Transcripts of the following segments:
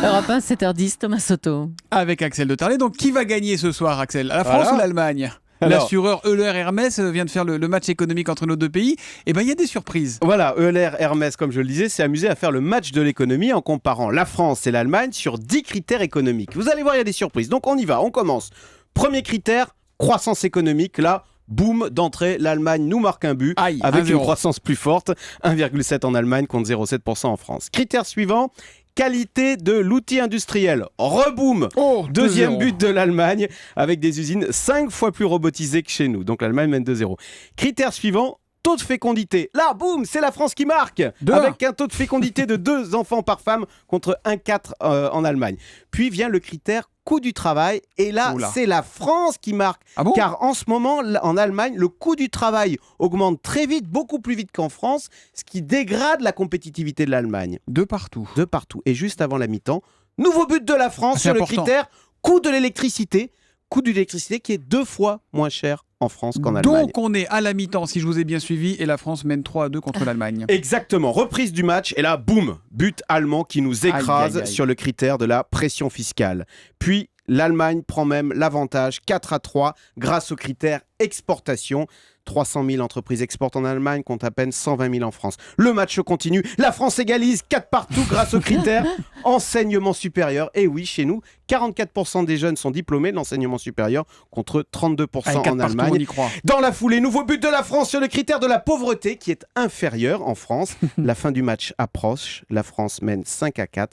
Europe 1, 7h10, Thomas Soto. Avec Axel de Tarlet. Donc, qui va gagner ce soir, Axel? La France Voilà. ou l'Allemagne? Alors. L'assureur Euler Hermès vient de faire le match économique entre nos deux pays. Et ben, il y a des surprises. Voilà, Euler Hermès, comme je le disais, s'est amusé à faire le match de l'économie en comparant la France et l'Allemagne sur 10 critères économiques. Vous allez voir, il y a des surprises. Donc on y va, on commence. Premier critère, croissance économique. Là, boum, d'entrée, l'Allemagne nous marque un but Aïe, avec 1-0. une croissance plus forte, 1,7 en Allemagne contre 0,7% en France. Critère suivant, qualité de l'outil industriel. Reboom. Oh, Deuxième 2-0. but de l'Allemagne avec des usines 5 fois plus robotisées que chez nous. Donc l'Allemagne mène 2-0. Critère suivant, taux de fécondité. Là, boum, c'est la France qui marque 2-1. avec un taux de fécondité de 2 enfants par femme contre 1,4 en Allemagne. Puis vient le critère coût du travail. Et là, Oula. c'est la France qui marque. Ah bon? Car en ce moment, en Allemagne, le coût du travail augmente très vite, beaucoup plus vite qu'en France, ce qui dégrade la compétitivité de l'Allemagne. De partout. De partout. Et juste avant la mi-temps, nouveau but de la France C'est sur le important. critère coût de l'électricité. Coût de l'électricité qui est 2 fois moins cher en France qu'en Allemagne. Donc, on est à la mi-temps, si je vous ai bien suivi, et la France mène 3-2 contre l'Allemagne. Exactement, reprise du match et là, boum, but allemand qui nous écrase Aïe, aïe, aïe. sur le critère de la pression fiscale. Puis l'Allemagne prend même l'avantage 4-3 grâce au critère exportation. 300 000 entreprises exportent en Allemagne contre à peine 120 000 en France. Le match continue, la France égalise 4 partout grâce au critère enseignement supérieur. Et oui, chez nous, 44% des jeunes sont diplômés de l'enseignement supérieur contre 32% Allez, 4 en partout, on Allemagne. y croit. Dans la foulée, nouveau but de la France sur le critère de la pauvreté qui est inférieur en France. La fin du match approche. La France mène 5-4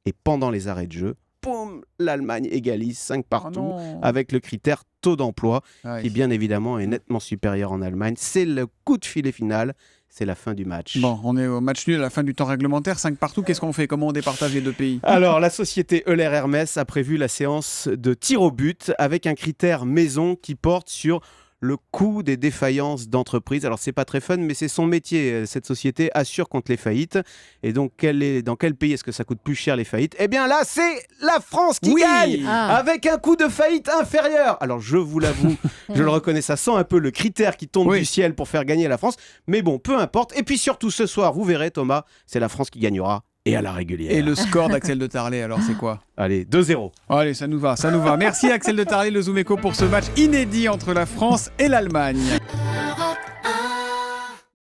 et pendant les arrêts de jeu, boum, l'Allemagne égalise 5 partout non. avec le critère taux d'emploi Ouais. qui bien évidemment est nettement supérieur en Allemagne. C'est le coup de filet final. C'est la fin du match. Bon, on est au match nul à la fin du temps réglementaire, 5 partout. Qu'est-ce qu'on fait? Comment on départage les deux pays? Alors, la société Euler Hermès a prévu la séance de tir au but avec un critère maison qui porte sur le coût des défaillances d'entreprise. Alors, c'est pas très fun, mais c'est son métier. Cette société assure contre les faillites. Et donc, dans quel pays est-ce que ça coûte plus cher les faillites? Eh bien là, c'est la France qui Oui. gagne Ah. avec un coût de faillite inférieur. Alors, je vous l'avoue, je le reconnais, ça sent un peu le critère qui tombe Oui. du ciel pour faire gagner la France. Mais bon, peu importe. Et puis surtout, ce soir, vous verrez, Thomas, c'est la France qui gagnera. Et à la régulière. Et le score d'Axel de Tarlet, alors c'est quoi? Allez, 2-0. Allez, ça nous va, ça nous va. Merci Axel de Tarlet, le Zoom Echo pour ce match inédit entre la France et l'Allemagne.